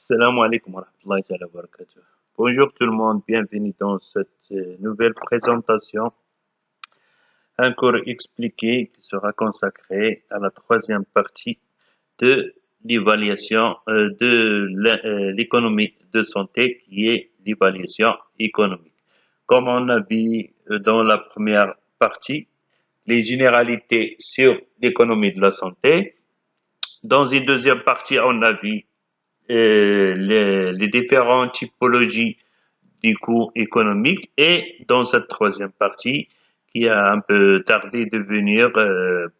Salam alaikum wa rahmatullahi wa barakatuh. Bonjour tout le monde, bienvenue dans cette nouvelle présentation. Un cours expliqué qui sera consacré à la troisième partie de l'évaluation de l'économie de santé qui est l'évaluation économique. Comme on a vu dans la première partie, les généralités sur l'économie de la santé. Dans une deuxième partie, on a vu les différentes typologies du coût économique et dans cette troisième partie qui a un peu tardé de venir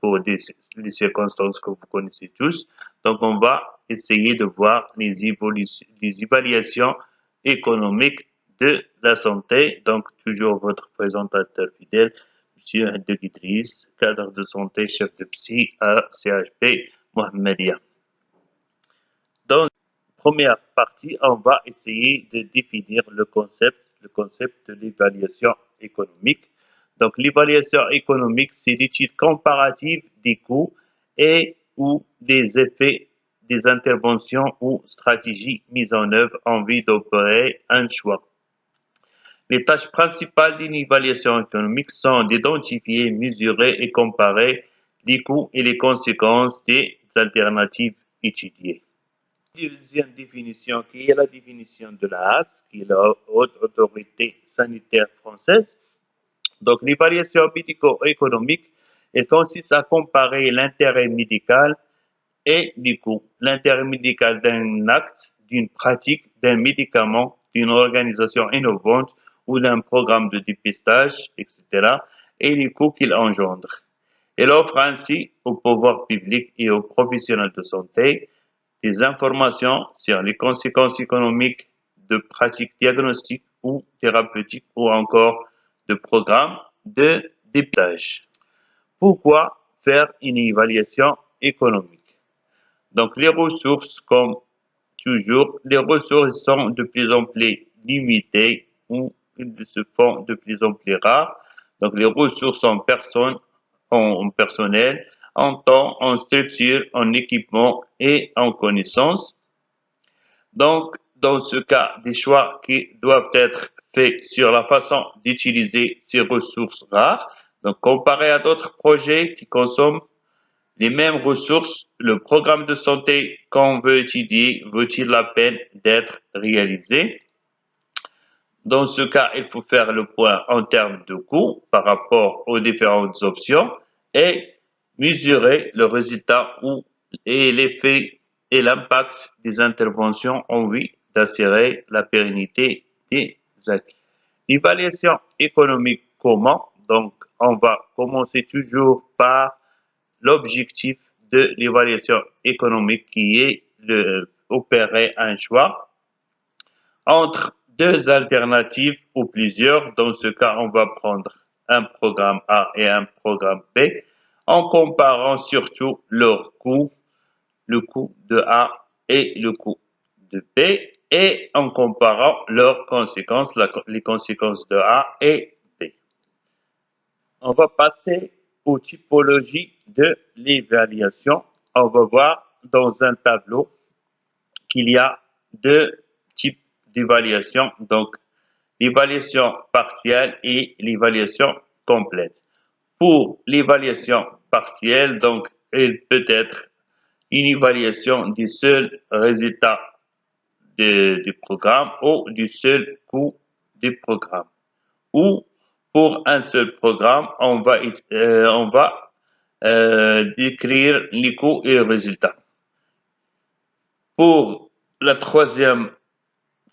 pour des circonstances que vous connaissez tous. Donc on va essayer de voir les évaluations économiques de la santé. Donc toujours votre présentateur fidèle, Monsieur Haddad Idriss, cadre de santé, chef de psy à CHP Mohammedia. Dans première partie, on va essayer de définir le concept de l'évaluation économique. Donc, l'évaluation économique, c'est l'étude comparative des coûts et ou des effets des interventions ou stratégies mises en œuvre en vue d'opérer un choix. Les tâches principales d'une évaluation économique sont d'identifier, mesurer et comparer les coûts et les conséquences des alternatives étudiées. Deuxième définition, qui est la définition de la HAS, qui est la Haute Autorité Sanitaire Française. Donc, l'évaluation médico-économique, elle consiste à comparer l'intérêt médical et les coûts. L'intérêt médical d'un acte, d'une pratique, d'un médicament, d'une organisation innovante ou d'un programme de dépistage, etc., et les coûts qu'il engendre. Elle offre ainsi au pouvoir public et aux professionnels de santé des informations sur les conséquences économiques de pratiques diagnostiques ou thérapeutiques ou encore de programmes de dépistage. Pourquoi faire une évaluation économique? Donc, les ressources, comme toujours, les ressources sont de plus en plus limitées ou se font de plus en plus rares. Donc, les ressources en personnes, en personnel, en temps, en structure, en équipement et en connaissances. Donc, dans ce cas, des choix qui doivent être faits sur la façon d'utiliser ces ressources rares. Donc, comparé à d'autres projets qui consomment les mêmes ressources, le programme de santé qu'on veut étudier vaut-il la peine d'être réalisé? Dans ce cas, il faut faire le point en termes de coûts par rapport aux différentes options et mesurer le résultat et l'effet et l'impact des interventions en vue d'assurer la pérennité des acquis. L'évaluation économique comment? Donc, on va commencer toujours par l'objectif de l'évaluation économique qui est opérer un choix entre deux alternatives ou plusieurs. Dans ce cas, on va prendre un programme A et un programme B en comparant surtout leurs coûts, le coût de A et le coût de B, et en comparant leurs conséquences, les conséquences de A et B. On va passer aux typologies de l'évaluation. On va voir dans un tableau qu'il y a deux types d'évaluation, donc l'évaluation partielle et l'évaluation complète. Pour l'évaluation partielle, donc, elle peut être une évaluation du seul résultat du programme ou du seul coût du programme. Ou pour un seul programme, on va décrire les coûts et les résultats. Pour la troisième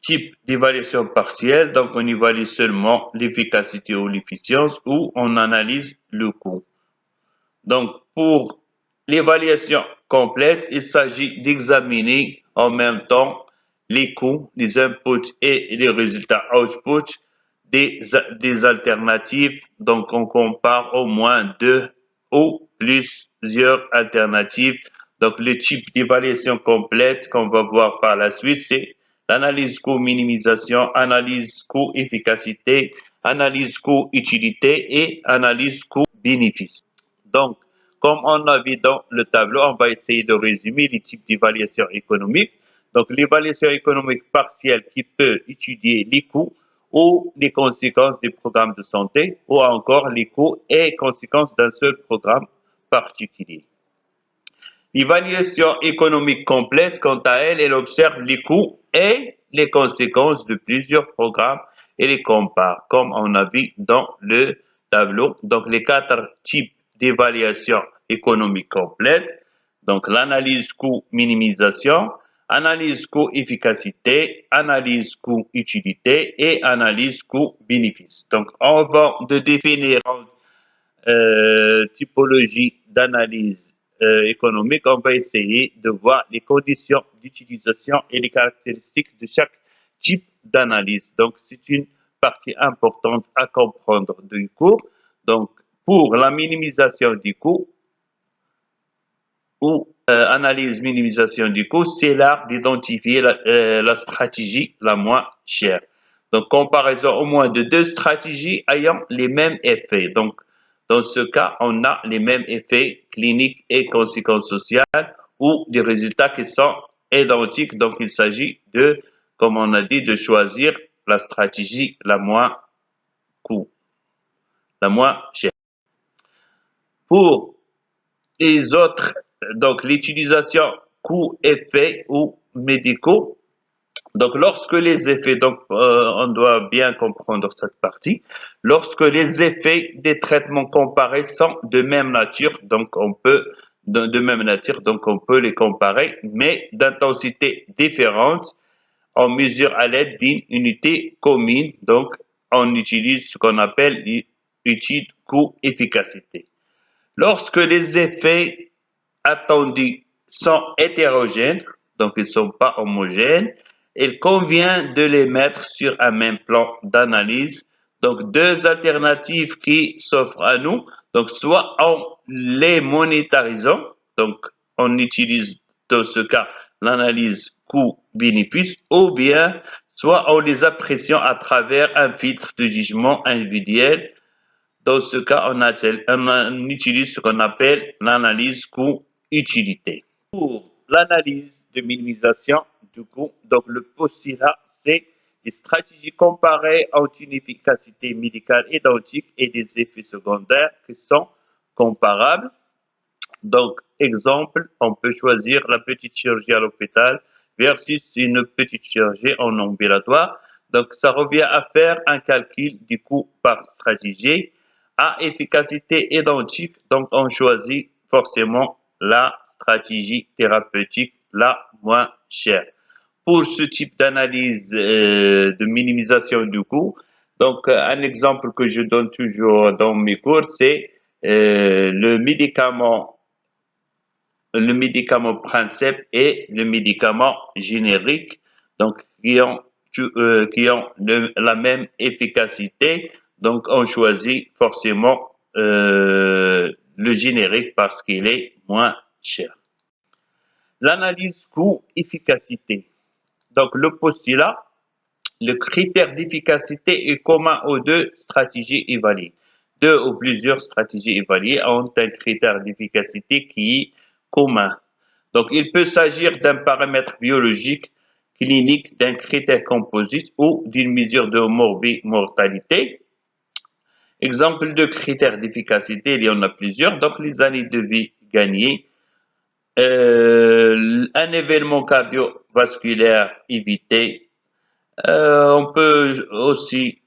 type d'évaluation partielle, donc on évalue seulement l'efficacité ou l'efficience ou on analyse le coût. Donc pour l'évaluation complète, il s'agit d'examiner en même temps les coûts, les inputs et les résultats output des alternatives. Donc on compare au moins deux ou plusieurs alternatives. Donc le type d'évaluation complète qu'on va voir par la suite, c'est l'analyse coût-minimisation, analyse coût-efficacité, analyse coût-utilité et analyse coût-bénéfice. Donc, comme on a vu dans le tableau, on va essayer de résumer les types d'évaluation économique. Donc, l'évaluation économique partielle qui peut étudier les coûts ou les conséquences des programmes de santé ou encore les coûts et conséquences d'un seul programme particulier. L'évaluation économique complète, quant à elle, elle observe les coûts et les conséquences de plusieurs programmes et les compare, comme on a vu dans le tableau. Donc, les quatre types d'évaluation économique complète. Donc, l'analyse coût-minimisation, analyse coût-efficacité, analyse coût-utilité et analyse coût-bénéfice. Donc, avant de définir typologie d'analyse économique, on va essayer de voir les conditions d'utilisation et les caractéristiques de chaque type d'analyse. Donc, c'est une partie importante à comprendre du cours. Donc, pour la minimisation du coût ou analyse minimisation du coût, c'est l'art d'identifier la stratégie la moins chère. Donc, comparaison au moins de deux stratégies ayant les mêmes effets. Donc, dans ce cas, on a les mêmes effets cliniques et conséquences sociales ou des résultats qui sont identiques. Donc, il s'agit de, comme on a dit, de choisir la stratégie la moins coût, la moins chère. Pour les autres, donc l'utilisation coût-effet ou médicaux. Donc, lorsque les effets, donc on doit bien comprendre cette partie, lorsque les effets des traitements comparés sont de même nature, donc on peut de même nature, donc on peut les comparer, mais d'intensité différente, on mesure à l'aide d'une unité commune, donc on utilise ce qu'on appelle l'étude coût-efficacité. Lorsque les effets attendus sont hétérogènes, donc ils ne sont pas homogènes, il convient de les mettre sur un même plan d'analyse. Donc, deux alternatives qui s'offrent à nous. Donc, soit en les monétarisant, donc on utilise dans ce cas l'analyse coût-bénéfice, ou bien soit en les appréciant à travers un filtre de jugement individuel. Dans ce cas, on utilise ce qu'on appelle l'analyse coût-utilité. Pour l'analyse de minimisation du coût, donc le postulat, c'est des stratégies comparées ont une efficacité médicale identique et des effets secondaires qui sont comparables. Donc, exemple, on peut choisir la petite chirurgie à l'hôpital versus une petite chirurgie en ambulatoire. Donc, ça revient à faire un calcul du coût par stratégie à efficacité identique. Donc, on choisit forcément la stratégie thérapeutique la moins chère. Pour ce type d'analyse de minimisation du coût, donc un exemple que je donne toujours dans mes cours, c'est le médicament principe et le médicament générique, donc qui ont la même efficacité. Donc, on choisit forcément le générique parce qu'il est moins cher. L'analyse coût-efficacité. Donc, le postulat, le critère d'efficacité est commun aux deux stratégies évaluées. Deux ou plusieurs stratégies évaluées ont un critère d'efficacité qui est commun. Donc, il peut s'agir d'un paramètre biologique, clinique, d'un critère composite ou d'une mesure de mortalité. Exemple de critères d'efficacité, il y en a plusieurs. Donc, les années de vie gagnées, un événement cardiovasculaire évité. On peut aussi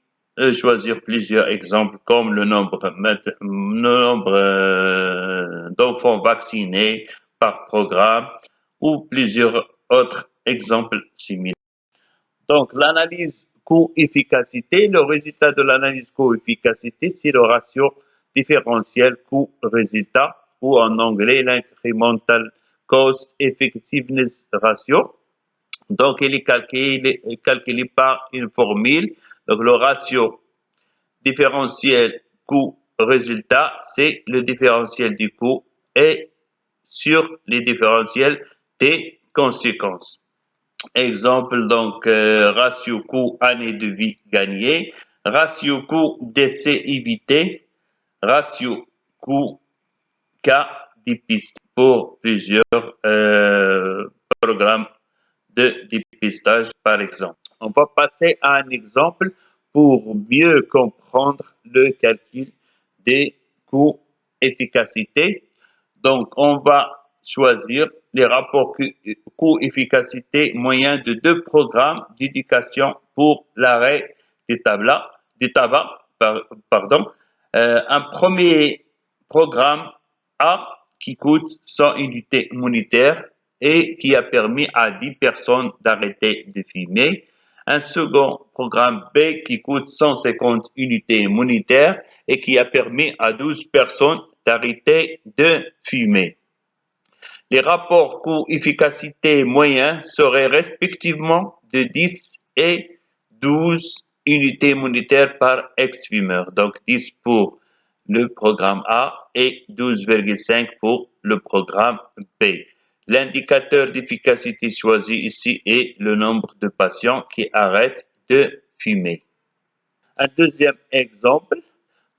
choisir plusieurs exemples comme le nombre d'enfants vaccinés par programme ou plusieurs autres exemples similaires. Donc, l'analyse coût-efficacité, le résultat de l'analyse coût-efficacité, c'est le ratio différentiel coût-résultat ou en anglais l'incremental cost effectiveness ratio. Donc, il est calculé par une formule. Donc, le ratio différentiel coût-résultat, c'est le différentiel du coût et sur les différentiels des conséquences. Exemple, donc, ratio coût année de vie gagnée, ratio coût décès évité, ratio coût cas des pistes pour plusieurs programmes de dépistage, par exemple. On va passer à un exemple pour mieux comprendre le calcul des coûts-efficacité. Donc, on va choisir les rapports coût-efficacité moyens de deux programmes d'éducation pour l'arrêt des tabac, pardon. Un premier programme A qui coûte 100 unités monétaires et qui a permis à 10 personnes d'arrêter de fumer. Un second programme B qui coûte 150 unités monétaires et qui a permis à 12 personnes d'arrêter de fumer. Les rapports coût-efficacité moyens seraient respectivement de 10 et 12 unités monétaires par ex-fumeur. Donc 10 pour le programme A et 12,5 pour le programme B. L'indicateur d'efficacité choisi ici est le nombre de patients qui arrêtent de fumer. Un deuxième exemple,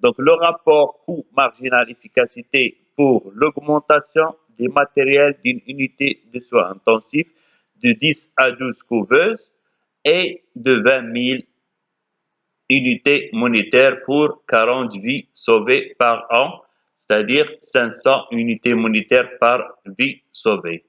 donc le rapport coût marginal efficacité pour l'augmentation des matériels d'une unité de soins intensifs de 10 à 12 couveuses et de 20 000 unités monétaires pour 40 vies sauvées par an, c'est-à-dire 500 unités monétaires par vie sauvée.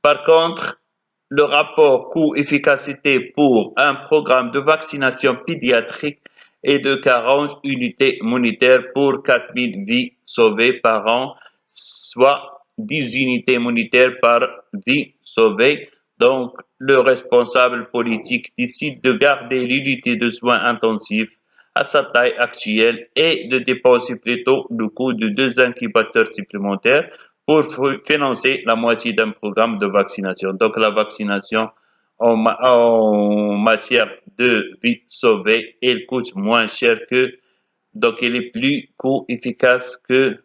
Par contre, le rapport coût-efficacité pour un programme de vaccination pédiatrique est de 40 unités monétaires pour 4000 vies sauvées par an, soit 10 unités monétaires par vie sauvée. Donc, le responsable politique décide de garder l'unité de soins intensifs à sa taille actuelle et de dépenser plutôt le coût de 2 incubateurs supplémentaires pour financer la moitié d'un programme de vaccination. Donc la vaccination en matière de vie sauvée, elle coûte moins cher que, donc elle est plus coût-efficace que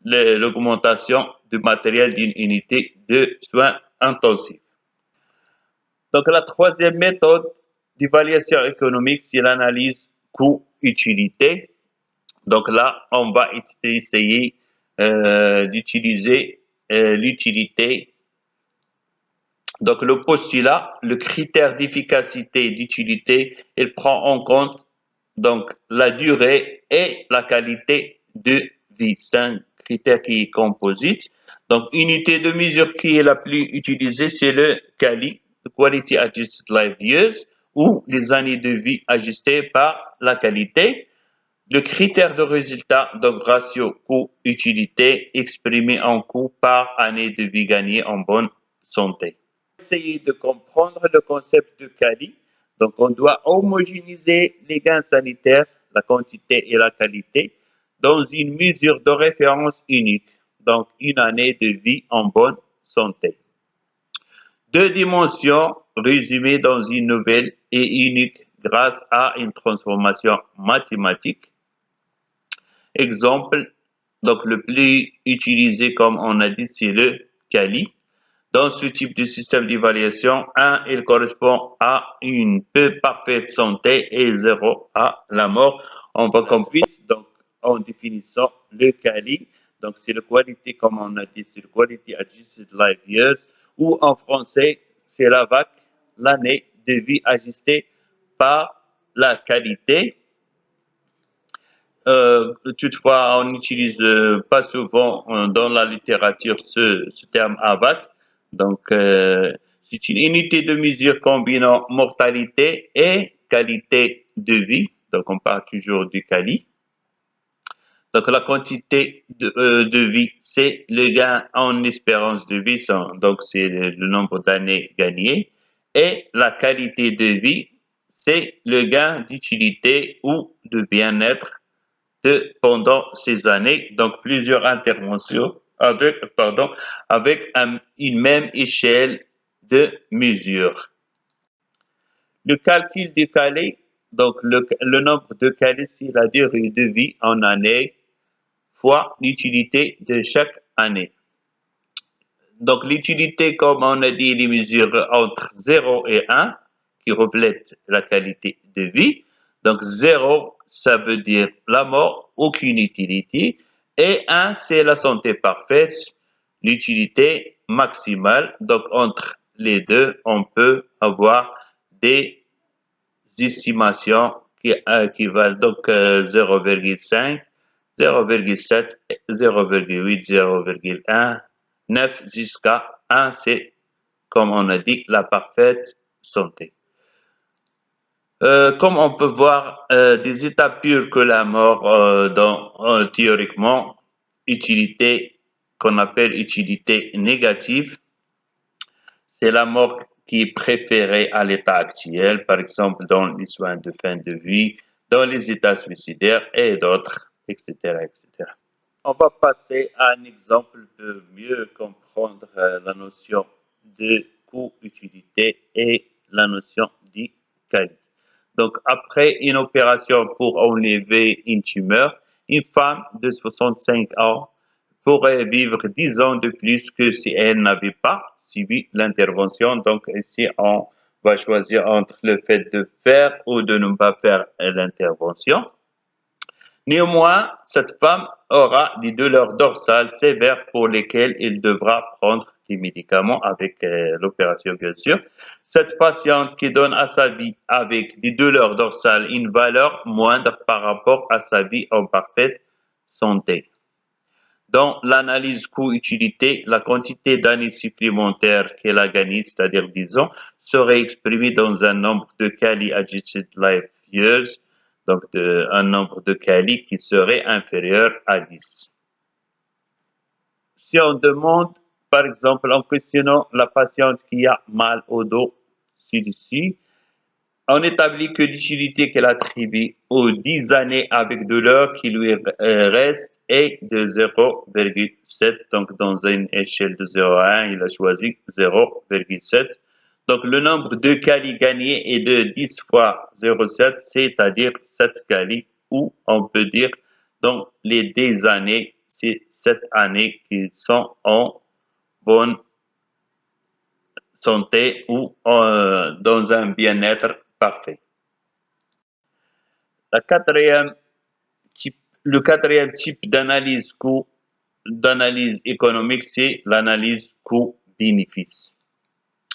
l'augmentation du matériel d'une unité de soins intensifs. Donc la troisième méthode d'évaluation économique, c'est l'analyse coût-utilité. Donc là, on va essayer d'utiliser l'utilité. Donc le postulat, le critère d'efficacité d'utilité, il prend en compte donc la durée et la qualité de vie. C'est un critère qui est composite. Donc unité de mesure qui est la plus utilisée, c'est le QALY, Quality Adjusted Life Years, ou les années de vie ajustées par la qualité. Le critère de résultat, donc ratio coût-utilité exprimé en coût par année de vie gagnée en bonne santé. Essayez de comprendre le concept de QALY. Donc, on doit homogénéiser les gains sanitaires, la quantité et la qualité, dans une mesure de référence unique, donc une année de vie en bonne santé. Deux dimensions résumées dans une nouvelle et unique grâce à une transformation mathématique. Exemple, donc le plus utilisé, comme on a dit, c'est le QALY. Dans ce type de système d'évaluation, 1, il correspond à une peu parfaite santé et 0 à la mort. On va comprendre, donc, en définissant le QALY. Donc, c'est le qualité, comme on a dit, c'est le Quality Adjusted Life Years, ou en français, c'est la VAC, l'année de vie ajustée par la qualité. Toutefois, on n'utilise pas souvent dans la littérature ce terme AVAC. Donc, c'est une unité de mesure combinant mortalité et qualité de vie. Donc, on parle toujours du QALY. Donc, la quantité de vie, c'est le gain en espérance de vie, donc c'est le nombre d'années gagnées. Et la qualité de vie, c'est le gain d'utilité ou de bien-être pendant ces années, donc plusieurs interventions avec une même échelle de mesure. Le calcul du QALY, donc le nombre de QALY, c'est la durée de vie en année fois l'utilité de chaque année. Donc l'utilité, comme on a dit, les mesures entre 0 et 1 qui reflètent la qualité de vie. Donc 0, ça veut dire la mort, aucune utilité. Et 1, c'est la santé parfaite, l'utilité maximale. Donc entre les deux, on peut avoir des estimations qui valent donc 0,5, 0,7, 0,8, 0,1, 9 jusqu'à 1, c'est comme on a dit la parfaite santé. Comme on peut voir, des états purs que la mort dans théoriquement utilité qu'on appelle utilité négative, c'est la mort qui est préférée à l'état actuel, par exemple dans les soins de fin de vie, dans les états suicidaires et d'autres, etc., etc. On va passer à un exemple de mieux comprendre la notion de coût-utilité et la notion de qualité. Donc, après une opération pour enlever une tumeur, une femme de 65 ans pourrait vivre 10 ans de plus que si elle n'avait pas suivi l'intervention. Donc, ici, on va choisir entre le fait de faire ou de ne pas faire l'intervention. Néanmoins, cette femme aura des douleurs dorsales sévères pour lesquelles il devra prendre des médicaments avec l'opération, bien sûr. Cette patiente qui donne à sa vie avec des douleurs dorsales une valeur moindre par rapport à sa vie en parfaite santé. Dans l'analyse coût-utilité, la quantité d'années supplémentaires qu'elle a gagnées, c'est-à-dire 10 ans, serait exprimée dans un nombre de Cali Adjusted Life Years, donc un nombre de Cali qui serait inférieur à 10. Si on demande, par exemple, en questionnant la patiente qui a mal au dos, ci-dessus, on établit que l'utilité qu'elle attribue aux 10 années avec douleur qui lui reste est de 0,7. Donc, dans une échelle de 0 à 1, il a choisi 0,7. Donc, le nombre de Cali gagnés est de 10 fois 0,7, c'est-à-dire 7 Cali, ou on peut dire dans les 10 années, c'est 7 années qui sont en bonne santé ou dans un bien-être parfait. Le quatrième type d'analyse coût, d'analyse économique, c'est l'analyse coût-bénéfice.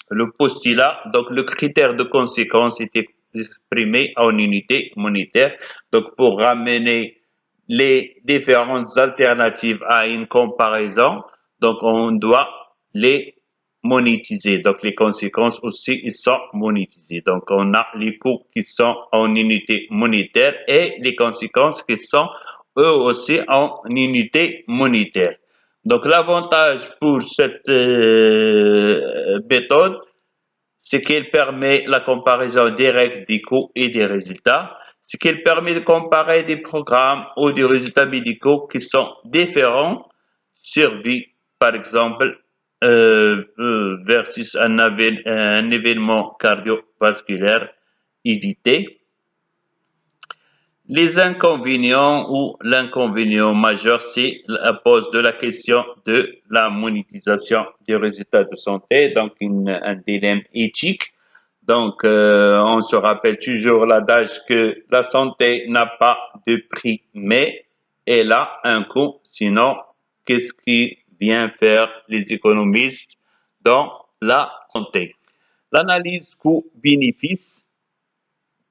Le postulat, donc le critère de conséquence est exprimé en unité monétaire. Donc pour ramener les différentes alternatives à une comparaison, donc on doit les monétiser. Donc les conséquences aussi, ils sont monétisées. Donc on a les coûts qui sont en unité monétaire et les conséquences qui sont eux aussi en unité monétaire. Donc l'avantage pour cette méthode, c'est qu'elle permet la comparaison directe des coûts et des résultats, c'est qu'elle permet de comparer des programmes ou des résultats médicaux qui sont différents sur vie, par exemple, versus un événement cardiovasculaire évité. Les inconvénients ou l'inconvénient majeur, c'est la pose de la question de la monétisation des résultats de santé, donc un dilemme éthique. Donc, on se rappelle toujours l'adage que la santé n'a pas de prix, mais elle a un coût. Sinon, qu'est-ce qui vient faire les économistes dans la santé? L'analyse coût-bénéfice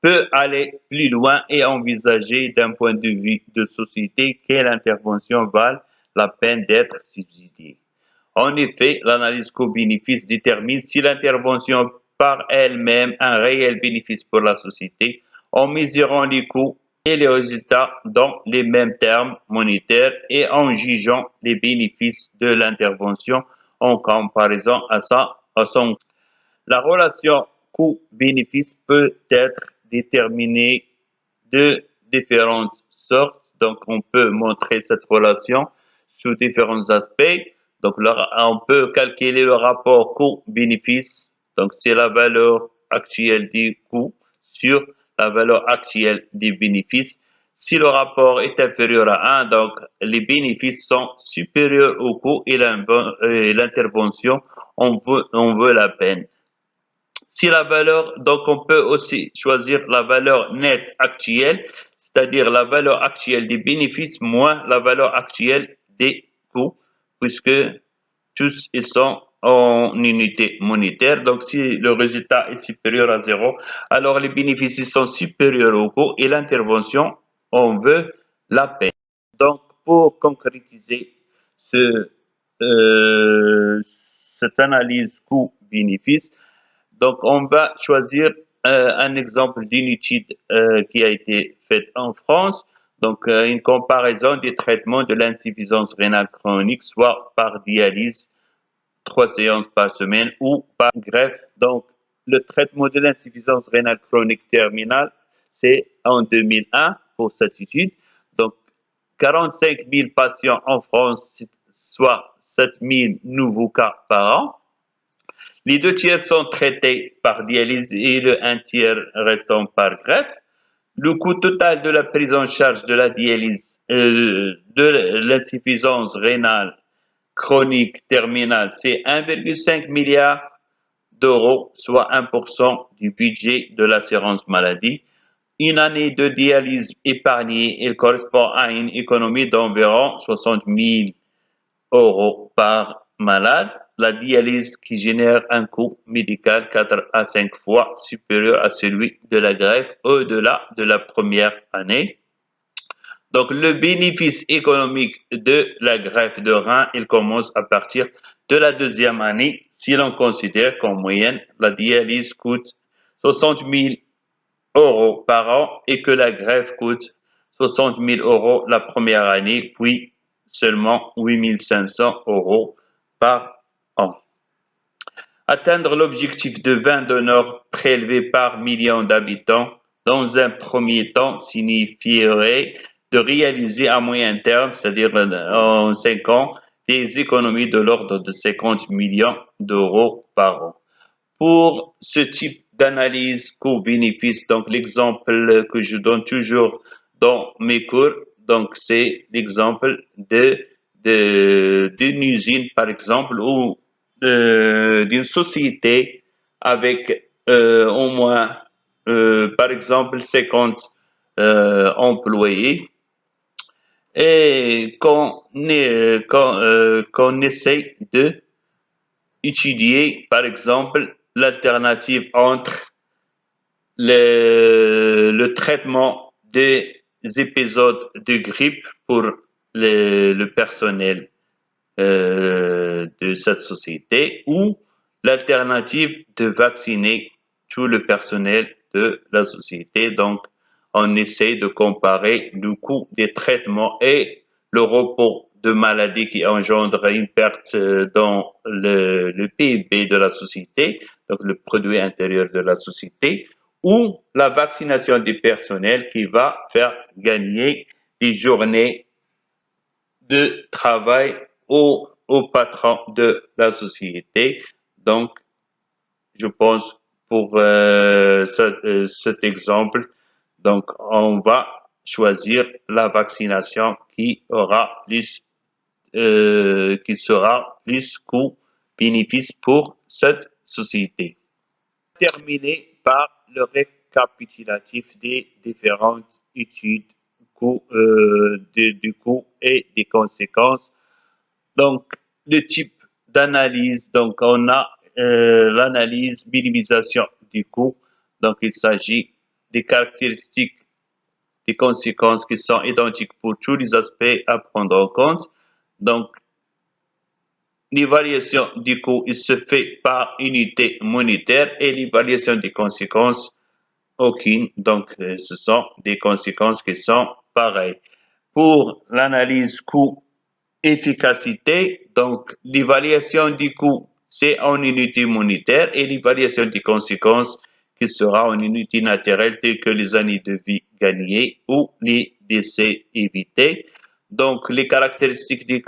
peut aller plus loin et envisager d'un point de vue de société quelle intervention valent la peine d'être subsidiée. En effet, l'analyse coût-bénéfice détermine si l'intervention par elle-même un réel bénéfice pour la société en mesurant les coûts et les résultats dans les mêmes termes monétaires et en jugeant les bénéfices de l'intervention en comparaison à son. La relation coût-bénéfice peut être déterminée de différentes sortes. Donc, on peut montrer cette relation sous différents aspects. Donc, on peut calculer le rapport coût-bénéfice. Donc, c'est la valeur actuelle des coûts sur la valeur actuelle des bénéfices. Si le rapport est inférieur à 1, donc les bénéfices sont supérieurs aux coûts et l'intervention en vaut la peine. Si la valeur, donc on peut aussi choisir la valeur nette actuelle, c'est-à-dire la valeur actuelle des bénéfices moins la valeur actuelle des coûts, puisque tous ils sont en unité monétaire. Donc, si le résultat est supérieur à 0, alors les bénéfices sont supérieurs au coût et l'intervention, on veut la paie. Donc, pour concrétiser euh, cette analyse coût-bénéfice, donc on va choisir un exemple d'une étude qui a été faite en France. Donc, une comparaison des traitements de l'insuffisance rénale chronique, soit par dialyse 3 séances par semaine ou par greffe. Donc, le traitement de l'insuffisance rénale chronique terminale, c'est en 2001 pour cette étude. Donc, 45 000 patients en France, soit 7 000 nouveaux cas par an. Les 2 tiers sont traités par dialyse et le 1 tiers restant par greffe. Le coût total de la prise en charge de la dialyse, de l'insuffisance rénale chronique terminale, c'est 1,5 milliard d'euros, soit 1% du budget de l'assurance maladie. Une année de dialyse épargnée, elle correspond à une économie d'environ 60 000 euros par malade. La dialyse qui génère un coût médical 4 à 5 fois supérieur à celui de la greffe au-delà de la première année. Donc, le bénéfice économique de la greffe de rein, il commence à partir de la 2e année si l'on considère qu'en moyenne, la dialyse coûte 60 000 euros par an et que la greffe coûte 60 000 euros la première année, puis seulement 8 500 euros par an. Atteindre l'objectif de 20 donneurs prélevés par million d'habitants dans un premier temps signifierait de réaliser à moyen terme, c'est-à-dire en 5 ans, des économies de l'ordre de 50 millions d'euros par an. Pour ce type d'analyse coût-bénéfice, donc l'exemple que je donne toujours dans mes cours, donc c'est l'exemple d'une usine, par exemple, ou d'une société avec au moins, par exemple, 50 employés et qu'on essaye de étudier, par exemple, l'alternative entre le traitement des épisodes de grippe pour le personnel de cette société ou l'alternative de vacciner tout le personnel de la société. Donc, on essaie de comparer le coût des traitements et le repos de maladies qui engendre une perte dans le PIB de la société, donc le produit intérieur de la société, ou la vaccination du personnel qui va faire gagner des journées de travail au patron de la société. Donc, je pense pour cet exemple, donc on va choisir la vaccination qui sera plus coût-bénéfice pour cette société. Terminer par le récapitulatif des différentes études du coût et des conséquences. Donc, le type d'analyse, donc on a l'analyse minimisation du coût. Donc, il s'agit des caractéristiques, des conséquences qui sont identiques pour tous les aspects à prendre en compte. Donc, l'évaluation du coût, il se fait par unité monétaire et l'évaluation des conséquences, aucune. Donc, ce sont des conséquences qui sont pareilles. Pour l'analyse coût-efficacité, donc l'évaluation du coût, c'est en unité monétaire et l'évaluation des conséquences qui sera en unité naturelle telles que les années de vie gagnées ou les décès évités. Donc, les caractéristiques des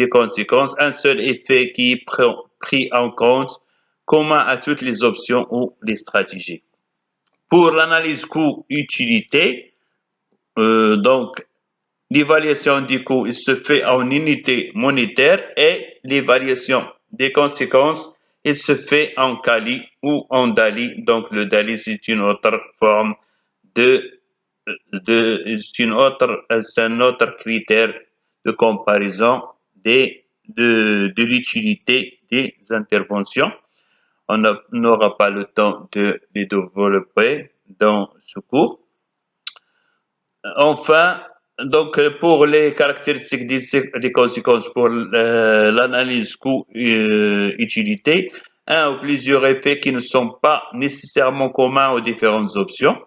conséquences, un seul effet qui est pris en compte, commun à toutes les options ou les stratégies. Pour l'analyse coût-utilité, donc, l'évaluation du coût, il se fait en unité monétaire et l'évaluation des conséquences, il se fait en CALI ou en DALI. Donc, le DALI, c'est une autre forme c'est un autre critère de comparaison des de l'utilité des interventions. On n'aura pas le temps de les développer dans ce cours. Enfin, donc pour les caractéristiques des conséquences pour l'analyse coût-utilité, un ou plusieurs effets qui ne sont pas nécessairement communs aux différentes options.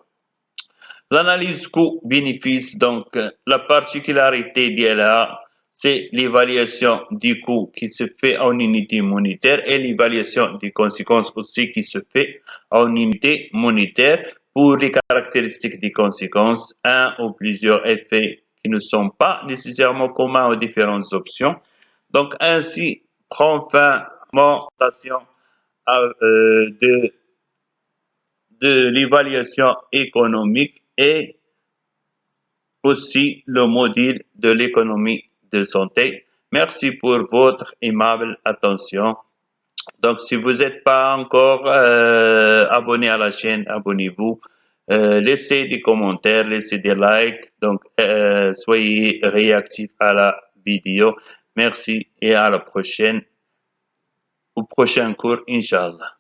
L'analyse coût-bénéfice, donc la particularité d'ILA, c'est l'évaluation du coût qui se fait en unité monétaire et l'évaluation des conséquences aussi qui se fait en unité monétaire. Pour les caractéristiques des conséquences, un ou plusieurs effets qui ne sont pas nécessairement communs aux différentes options. Donc ainsi prend fin mon présentation de l'évaluation économique et aussi le module de l'économie de santé. Merci pour votre aimable attention. Donc, si vous n'êtes pas encore abonné à la chaîne, abonnez-vous. Laissez des commentaires, laissez des likes. Donc, soyez réactifs à la vidéo. Merci et à la prochaine, au prochain cours, Inch'Allah.